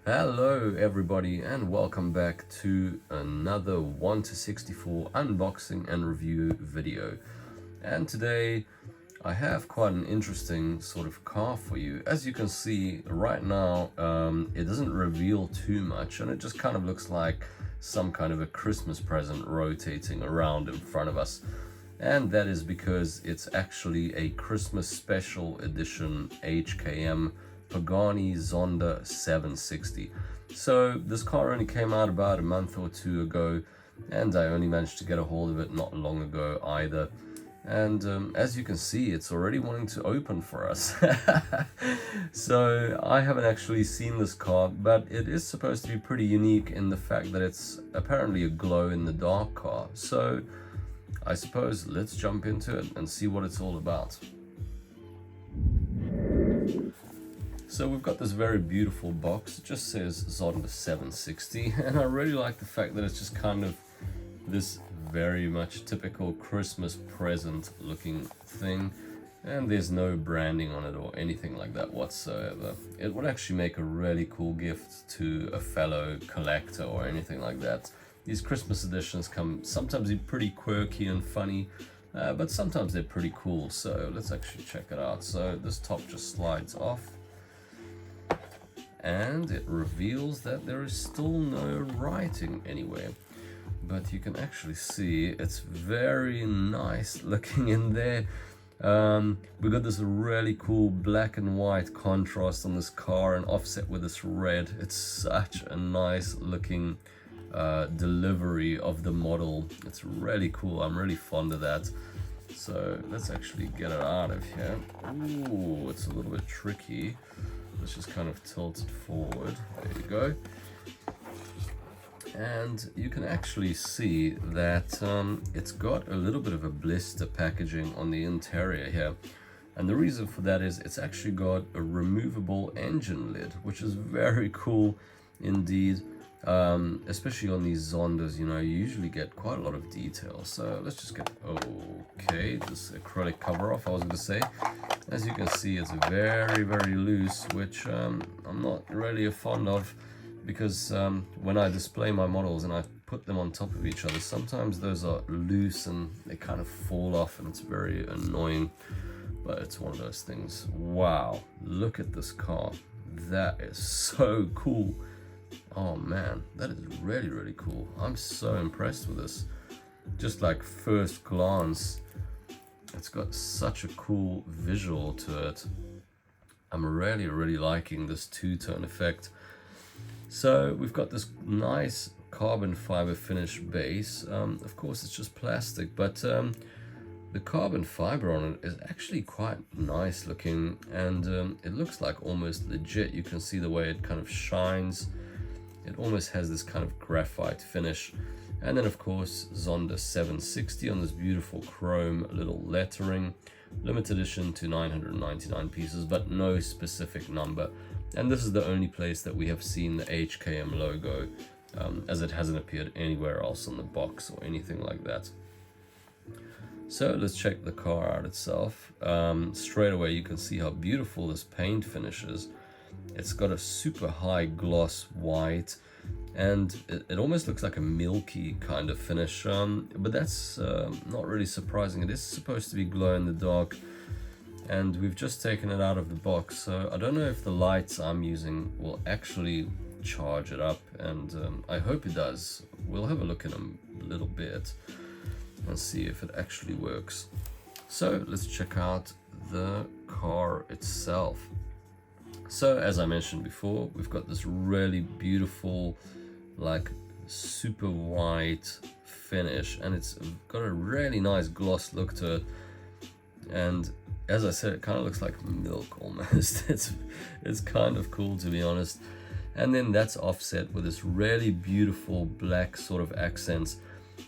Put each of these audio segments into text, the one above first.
Hello everybody and welcome back to another 1 to 64 unboxing and review video. And today I have quite an interesting sort of car for you. As you can see right now, it doesn't reveal too much and it just kind of looks like some kind of a Christmas present rotating around in front of us. And that is because it's actually a Christmas special edition HKM Pagani Zonda 760. So this car only came out about a month or two ago, and I only managed to get a hold of it not long ago either. And as you can see, it's already wanting to open for us. So I haven't actually seen this car, but it is supposed to be pretty unique in the fact that it's apparently a glow-in-the-dark car. So I suppose let's jump into it and see what it's all about. So we've got this very beautiful box. It just says Zonda 760, and I really like the fact that it's just kind of this very much typical Christmas present looking thing, and there's no branding on it or anything like that whatsoever. It would actually make a really cool gift to a fellow collector or anything like that. These Christmas editions come sometimes be pretty quirky and funny, but sometimes they're pretty cool. So let's actually check it out. So this top just slides off, and it reveals that there is still no writing anywhere, but you can actually see it's very nice looking in there. We got this really cool black and white contrast on this car and offset with this red. It's such a nice looking delivery of the model. It's really cool. I'm really fond of that. So let's actually get it out of here. Ooh, it's a little bit tricky. Let's just kind of tilt it forward. There you go. And you can actually see that it's got a little bit of a blister packaging on the interior here. And the reason for that is it's actually got a removable engine lid, which is very cool indeed. Especially on these Zondas, you usually get quite a lot of detail. So let's just get, okay, this acrylic cover off, I was going to say. As you can see, it's very, very loose, which I'm not really fond of, because when I display my models and I put them on top of each other, sometimes those are loose and they kind of fall off and it's very annoying. But it's one of those things. Wow, look at this car. That is so cool. Oh man, that is really, really cool. I'm so impressed with this. Just like first glance, it's got such a cool visual to it. I'm really, really liking this two-tone effect. So we've got this nice carbon fiber finish base. Of course, it's just plastic, but the carbon fiber on it is actually quite nice looking, and it looks like almost legit. You can see the way it kind of shines. It almost has this kind of graphite finish. And then of course Zonda 760 on this beautiful chrome little lettering. Limited edition to 999 pieces, but no specific number. And this is the only place that we have seen the HKM logo, as it hasn't appeared anywhere else on the box or anything like that. So let's check the car out itself. Straight away you can see how beautiful this paint finish is. It's got a super high gloss white, and it almost looks like a milky kind of finish, but that's not really surprising. It is supposed to be glow in the dark, and we've just taken it out of the box, so I don't know if the lights I'm using will actually charge it up, and I hope it does. We'll have a look in a little bit and see if it actually works. So let's check out the car itself. So as I mentioned before, we've got this really beautiful, like super white finish, and it's got a really nice gloss look to it. And as I said, it kind of looks like milk almost. It's kind of cool, to be honest. And then that's offset with this really beautiful black sort of accents.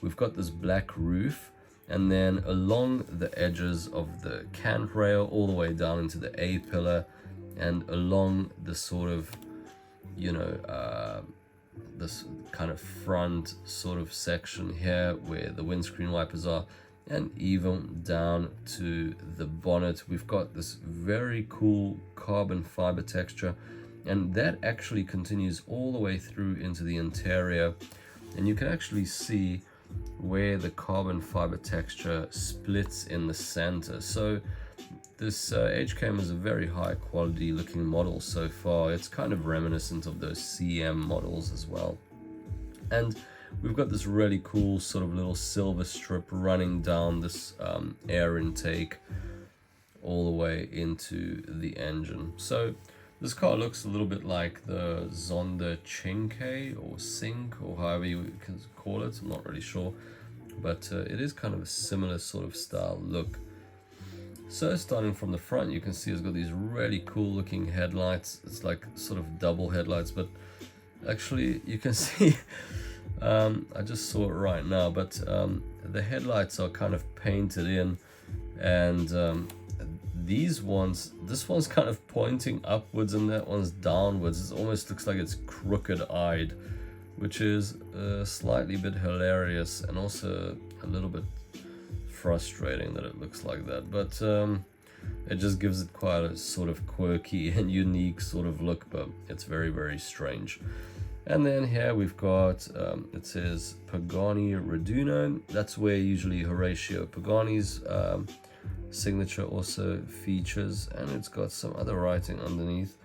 We've got this black roof, and then along the edges of the cant rail all the way down into the A pillar, and along the sort of, this kind of front sort of section here where the windscreen wipers are, and even down to the bonnet, we've got this very cool carbon fiber texture. And that actually continues all the way through into the interior, and you can actually see where the carbon fiber texture splits in the center. So this HKM is a very high quality looking model so far. It's kind of reminiscent of those CM models as well. And we've got this really cool sort of little silver strip running down this air intake all the way into the engine. So this car looks a little bit like the Zonda Cinque or Sync, or however you can call it. I'm not really sure, but it is kind of a similar sort of style look. So starting from the front, you can see it's got these really cool looking headlights. It's like sort of double headlights, but actually you can see I just saw it right now, but the headlights are kind of painted in, and this one's kind of pointing upwards and that one's downwards. It almost looks like it's crooked-eyed, which is slightly bit hilarious and also a little bit frustrating that it looks like that, but it just gives it quite a sort of quirky and unique sort of look, but it's very, very strange. And then here we've got, it says Pagani Raduno. That's where usually Horatio Pagani's signature also features, and it's got some other writing underneath.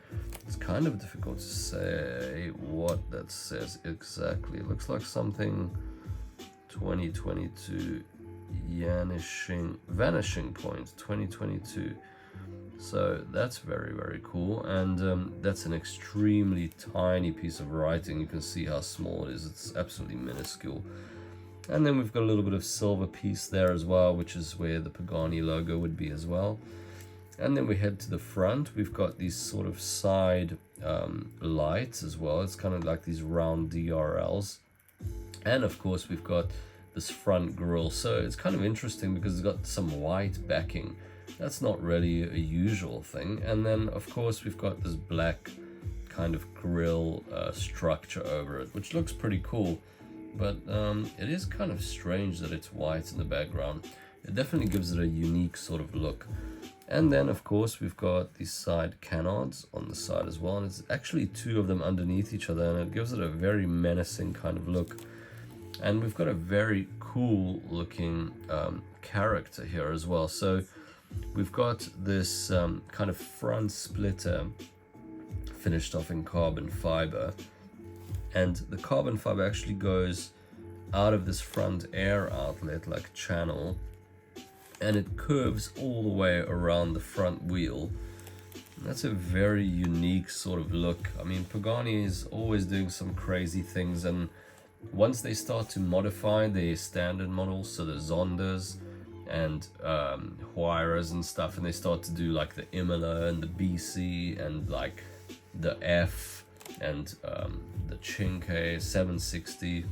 It's kind of difficult to say what that says exactly. It looks like something 2022 vanishing point 2022. So that's very, very cool, and that's an extremely tiny piece of writing. You can see how small it is. It's absolutely minuscule. And then we've got a little bit of silver piece there as well, which is where the Pagani logo would be as well. And then we head to the front. We've got these sort of side lights as well. It's kind of like these round DRLs. And of course we've got this front grille. So it's kind of interesting because it's got some white backing. That's not really a usual thing. And then of course we've got this black kind of grille structure over it, which looks pretty cool. But it is kind of strange that it's white in the background. It definitely gives it a unique sort of look. And then of course we've got these side canards on the side as well, and it's actually two of them underneath each other, and it gives it a very menacing kind of look. And we've got a very cool looking character here as well. So we've got this kind of front splitter finished off in carbon fiber, and the carbon fiber actually goes out of this front air outlet like channel, and it curves all the way around the front wheel. And that's a very unique sort of look. I mean, Pagani is always doing some crazy things, and once they start to modify their standard models, so the Zondas and Huayras and stuff, and they start to do like the Imola and the BC and like the F and the Cinque 760,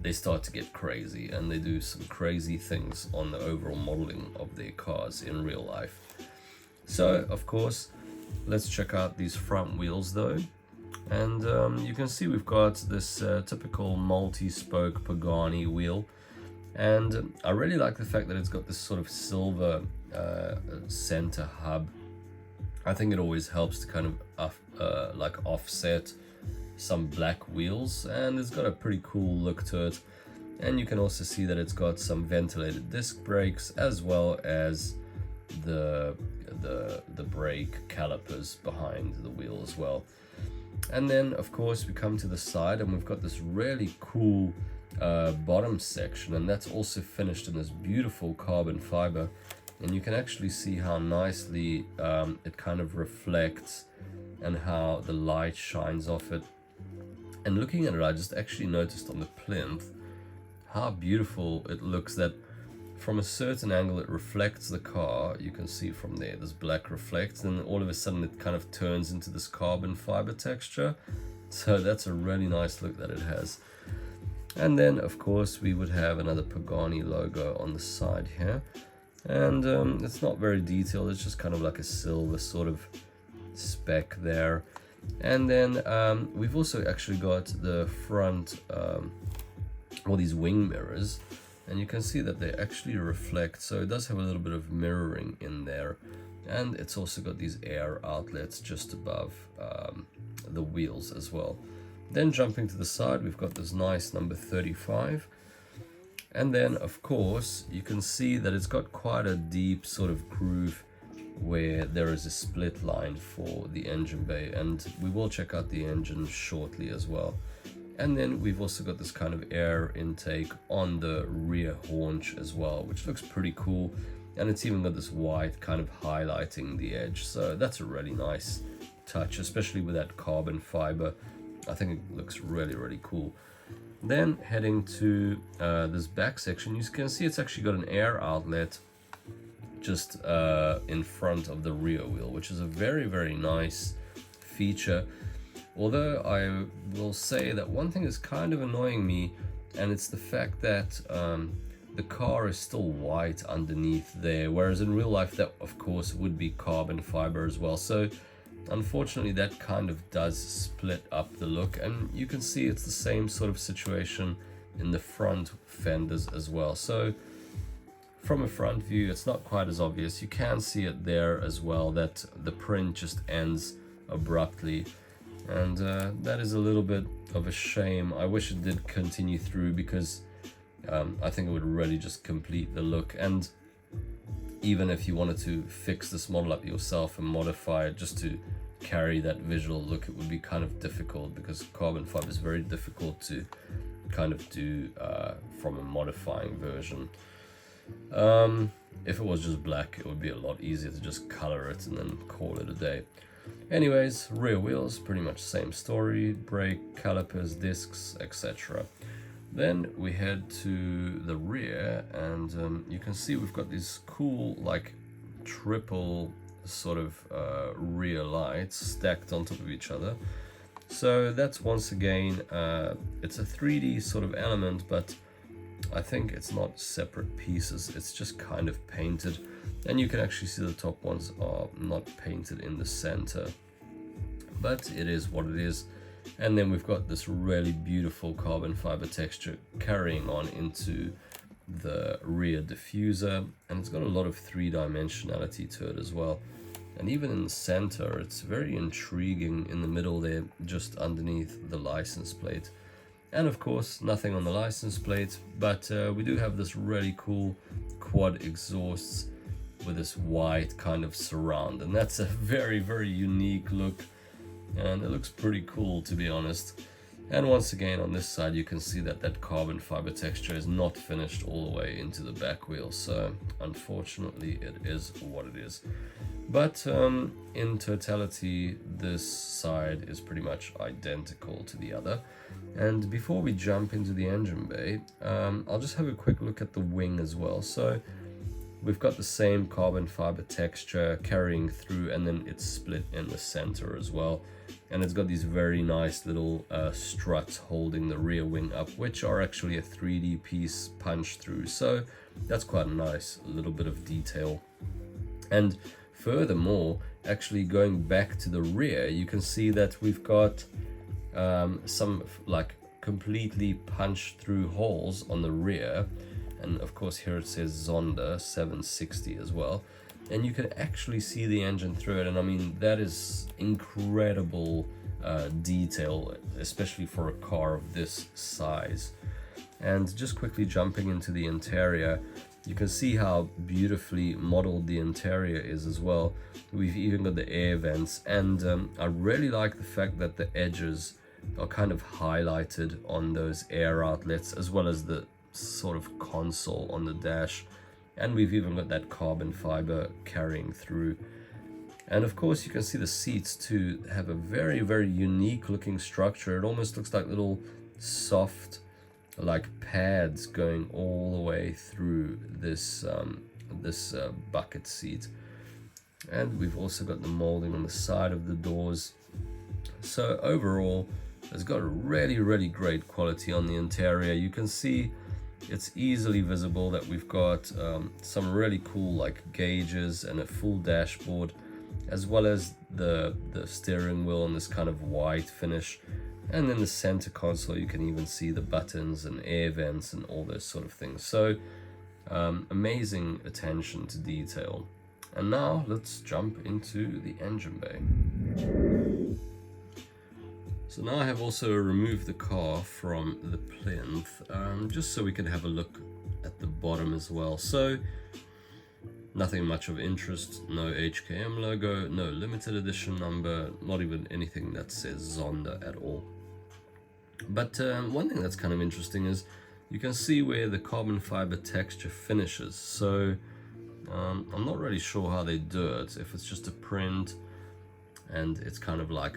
they start to get crazy, and they do some crazy things on the overall modeling of their cars in real life. So of course, let's check out these front wheels though. And you can see we've got this typical multi-spoke Pagani wheel, and I really like the fact that it's got this sort of silver center hub. I think it always helps to kind of like offset some black wheels, and it's got a pretty cool look to it. And you can also see that it's got some ventilated disc brakes, as well as the brake calipers behind the wheel as well. And then of course we come to the side, and we've got this really cool bottom section, and that's also finished in this beautiful carbon fiber, and you can actually see how nicely it kind of reflects and how the light shines off it. And looking at it, I just actually noticed on the plinth how beautiful it looks, that from a certain angle it reflects the car. You can see from there, this black reflects, and all of a sudden it kind of turns into this carbon fiber texture. So that's a really nice look that it has. And then of course we would have another Pagani logo on the side here, and it's not very detailed. It's just kind of like a silver sort of speck there. And then we've also actually got the front all these wing mirrors, and you can see that they actually reflect, so it does have a little bit of mirroring in there. and it's also got these air outlets just above the wheels as well. Then jumping to the side, we've got this nice number 35. And then, of course, you can see that it's got quite a deep sort of groove where there is a split line for the engine bay, and we will check out the engine shortly as well. And then we've also got this kind of air intake on the rear haunch as well, which looks pretty cool. And it's even got this white kind of highlighting the edge. So that's a really nice touch, especially with that carbon fiber. I think it looks really, really cool. Then heading to this back section, you can see it's actually got an air outlet just in front of the rear wheel, which is a very, very nice feature. Although I will say that one thing is kind of annoying me, and it's the fact that the car is still white underneath there, whereas in real life that of course would be carbon fiber as well. So unfortunately that kind of does split up the look, and you can see it's the same sort of situation in the front fenders as well. So from a front view it's not quite as obvious. You can see it there as well, that the print just ends abruptly, and that is a little bit of a shame. I wish it did continue through, because I think it would really just complete the look. And even if you wanted to fix this model up yourself and modify it just to carry that visual look, it would be kind of difficult, because carbon fiber is very difficult to kind of do from a modifying version. If it was just black, it would be a lot easier to just color it and then call it a day. Anyways, rear wheels, pretty much same story: brake, calipers, discs, etc. Then we head to the rear, and you can see we've got these cool like triple sort of rear lights stacked on top of each other. So that's once again it's a 3D sort of element, but I think it's not separate pieces, it's just kind of painted, and you can actually see the top ones are not painted in the center, but it is what it is. And then we've got this really beautiful carbon fiber texture carrying on into the rear diffuser, and it's got a lot of three-dimensionality to it as well. And even in the center, it's very intriguing in the middle there, just underneath the license plate. And of course, nothing on the license plate, but we do have this really cool quad exhausts with this white kind of surround, and that's a very, very unique look, and it looks pretty cool, to be honest. And once again, on this side, you can see that that carbon fiber texture is not finished all the way into the back wheel, so unfortunately it is what it is. But in totality, this side is pretty much identical to the other. And before we jump into the engine bay, I'll just have a quick look at the wing as well. So we've got the same carbon fiber texture carrying through, and then it's split in the center as well. And it's got these very nice little struts holding the rear wing up, which are actually a 3D piece punched through. So that's quite a nice little bit of detail. And furthermore, actually going back to the rear, you can see that we've got some like completely punched through holes on the rear. And of course here it says Zonda 760 as well, and you can actually see the engine through it. And I mean, that is incredible detail, especially for a car of this size. And just quickly jumping into the interior, you can see how beautifully modeled the interior is as well. We've even got the air vents, and I really like the fact that the edges are kind of highlighted on those air outlets, as well as the sort of console on the dash. And we've even got that carbon fiber carrying through. And of course you can see the seats too have a very, very unique looking structure. It almost looks like little soft like pads going all the way through this bucket seat. And we've also got the molding on the side of the doors. So overall, it's got a really, really great quality on the interior. You can see it's easily visible that we've got some really cool like gauges and a full dashboard, as well as the steering wheel in this kind of white finish. And in the center console, you can even see the buttons and air vents and all those sort of things. So amazing attention to detail. And now let's jump into the engine bay. So now I have also removed the car from the plinth, just so we can have a look at the bottom as well. So nothing much of interest, no HKM logo, no limited edition number, not even anything that says Zonda at all. But one thing that's kind of interesting is you can see where the carbon fiber texture finishes. So I'm not really sure how they do it, if it's just a print and it's kind of like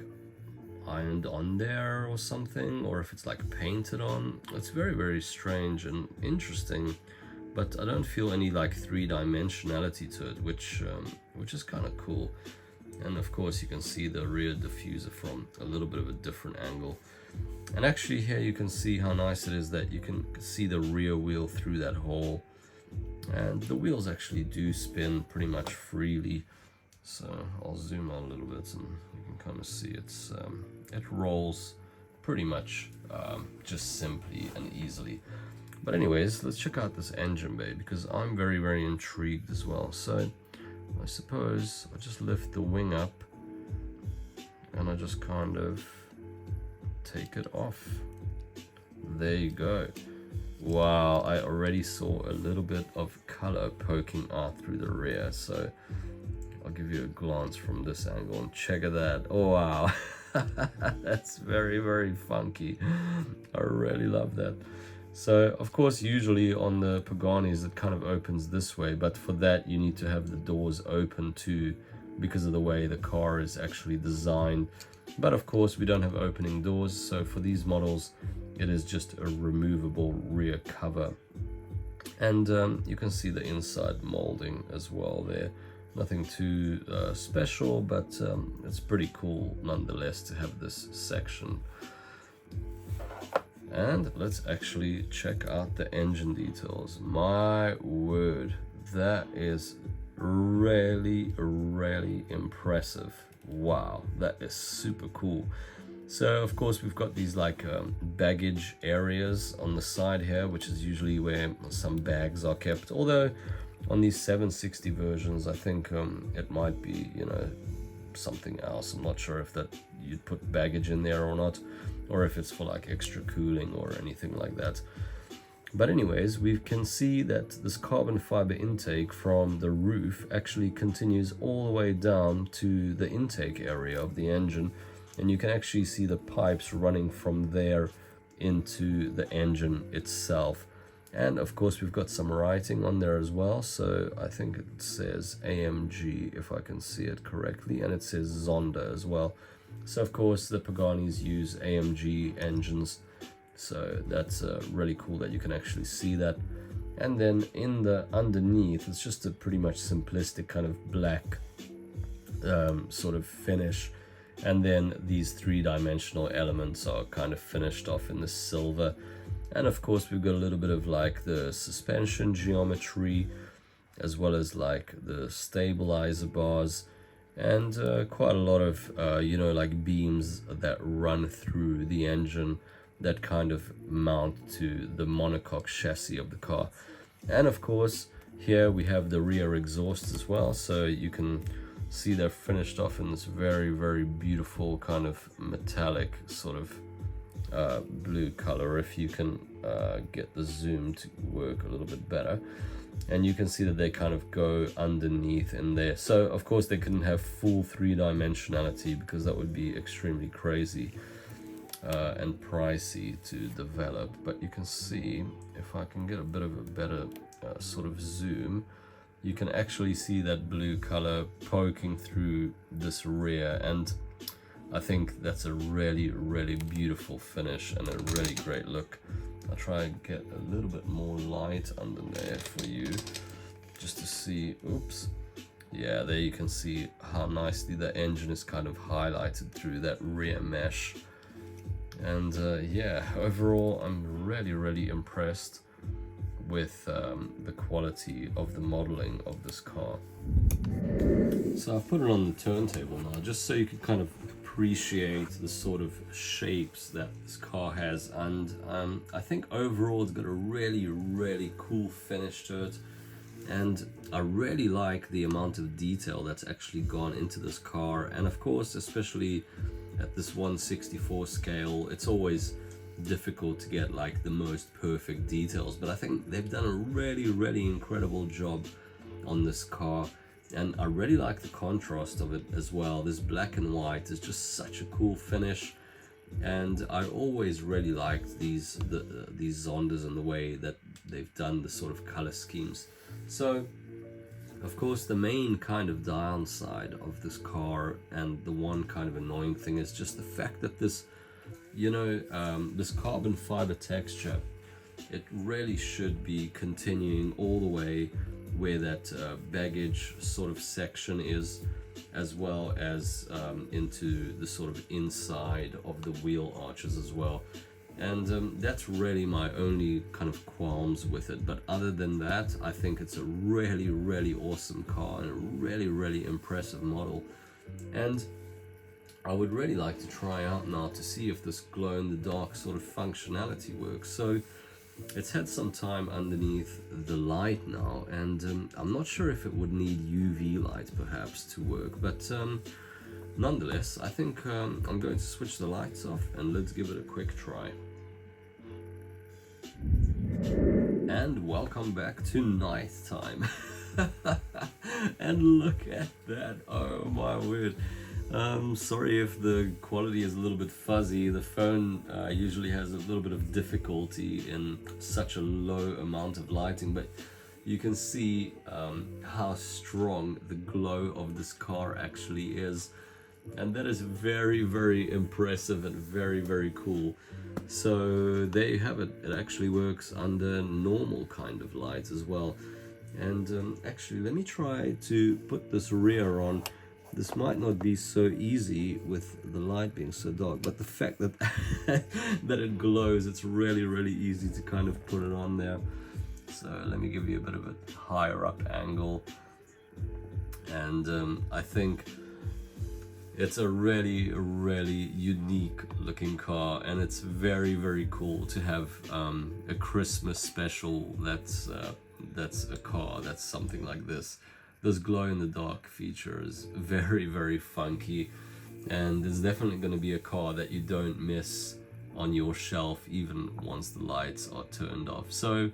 ironed on there or something, or if it's like painted on. It's very, very strange and interesting, but I don't feel any like three-dimensionality to it, which is kind of cool. And of course you can see the rear diffuser from a little bit of a different angle. And actually here you can see how nice it is that you can see the rear wheel through that hole, and the wheels actually do spin pretty much freely. So I'll zoom out a little bit and you can kind of see it rolls pretty much just simply and easily. But anyways, let's check out this engine bay, because I'm very, very intrigued as well. So I suppose I just lift the wing up and I just kind of take it off. There you go. Wow, I already saw a little bit of color poking out through the rear. So I'll give you a glance from this angle and check at that. Oh wow, that's very, very funky. I really love that. So of course usually on the Paganis it kind of opens this way, but for that you need to have the doors open too, because of the way the car is actually designed. But of course we don't have opening doors, so for these models it is just a removable rear cover. And you can see the inside molding as well there. Nothing too special, but it's pretty cool nonetheless to have this section. And let's actually check out the engine details. My word, that is really, really impressive. Wow, that is super cool. So of course we've got these like baggage areas on the side here, which is usually where some bags are kept. Although on these 760 versions, I think it might be, you know, something else. I'm not sure if that you'd put baggage in there or not, or if it's for like extra cooling or anything like that. But anyways, we can see that this carbon fiber intake from the roof actually continues all the way down to the intake area of the engine, and you can actually see the pipes running from there into the engine itself. And of course we've got some writing on there as well, so I think it says AMG if I can see it correctly, and it says Zonda as well. So of course the Paganis use AMG engines, so that's really cool that you can actually see that. And then in the underneath it's just a pretty much simplistic kind of black sort of finish, and then these three-dimensional elements are kind of finished off in the silver. And of course we've got a little bit of like the suspension geometry, as well as like the stabilizer bars, and quite a lot of you know, like beams that run through the engine that kind of mount to the monocoque chassis of the car. And of course here we have the rear exhaust as well, so you can see they're finished off in this very, very beautiful kind of metallic sort of blue color, if you can get the zoom to work a little bit better. And you can see that they kind of go underneath in there. So of course they couldn't have full three-dimensionality, because that would be extremely crazy and pricey to develop. But you can see, if I can get a bit of a better sort of zoom, you can actually see that blue color poking through this rear, and I think that's a really, really beautiful finish and a really great look. I'll try and get a little bit more light under there for you, just to see. Oops. Yeah, there you can see how nicely the engine is kind of highlighted through that rear mesh. And yeah, overall I'm really, really impressed with the quality of the modeling of this car. So I've put it on the turntable now, just so you can kind of appreciate the sort of shapes that this car has. And I think overall it's got a really, really cool finish to it. And I really like the amount of detail that's actually gone into this car. And of course, especially at this 1/64 scale, it's always difficult to get like the most perfect details, but I think they've done a really incredible job on this car. And I really like the contrast of it as well. This black and white is just such a cool finish, and I always really liked these Zondas and the way that they've done the sort of color schemes. So of course the main kind of downside of this car, and the one kind of annoying thing, is just the fact that this, this carbon fiber texture, it really should be continuing all the way where that baggage sort of section is, as well as into the sort of inside of the wheel arches as well. And that's really my only kind of qualms with it. But other than that, I think it's a really awesome car and a really impressive model. And I would really like to try out now to see if this glow-in-the-dark sort of functionality works. So it's had some time underneath the light now, and I'm not sure if it would need UV light perhaps to work, but nonetheless, I think I'm going to switch the lights off and let's give it a quick try. And welcome back to night time. And look at that, oh my word. Sorry if the quality is a little bit fuzzy. The phone usually has a little bit of difficulty in such a low amount of lighting, but you can see how strong the glow of this car actually is, and that is very impressive and very cool. So there you have it. It actually works under normal kind of lights as well. And actually, let me try to put this rear on. This might not be so easy with the light being so dark, but the fact that that it glows, it's really easy to kind of put it on there. So let me give you a bit of a higher up angle. And I think it's a really unique looking car, and it's very cool to have a Christmas special that's a car that's something like this. This glow-in-the-dark feature is very funky, and it's definitely going to be a car that you don't miss on your shelf even once the lights are turned off. So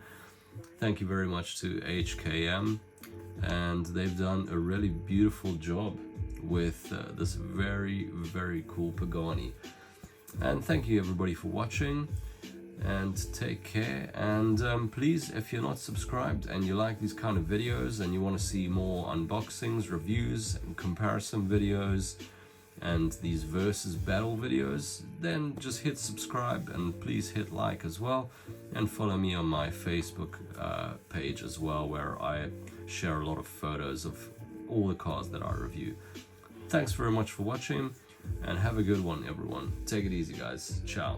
thank you very much to HKM, and they've done a really beautiful job with this very cool Pagani. And thank you everybody for watching, and take care. And please, if you're not subscribed and you like these kind of videos and you want to see more unboxings, reviews and comparison videos and these versus battle videos, then just hit subscribe, and please hit like as well, and follow me on my Facebook page as well, where I share a lot of photos of all the cars that I review. Thanks very much for watching, and have a good one everyone. Take it easy guys. Ciao.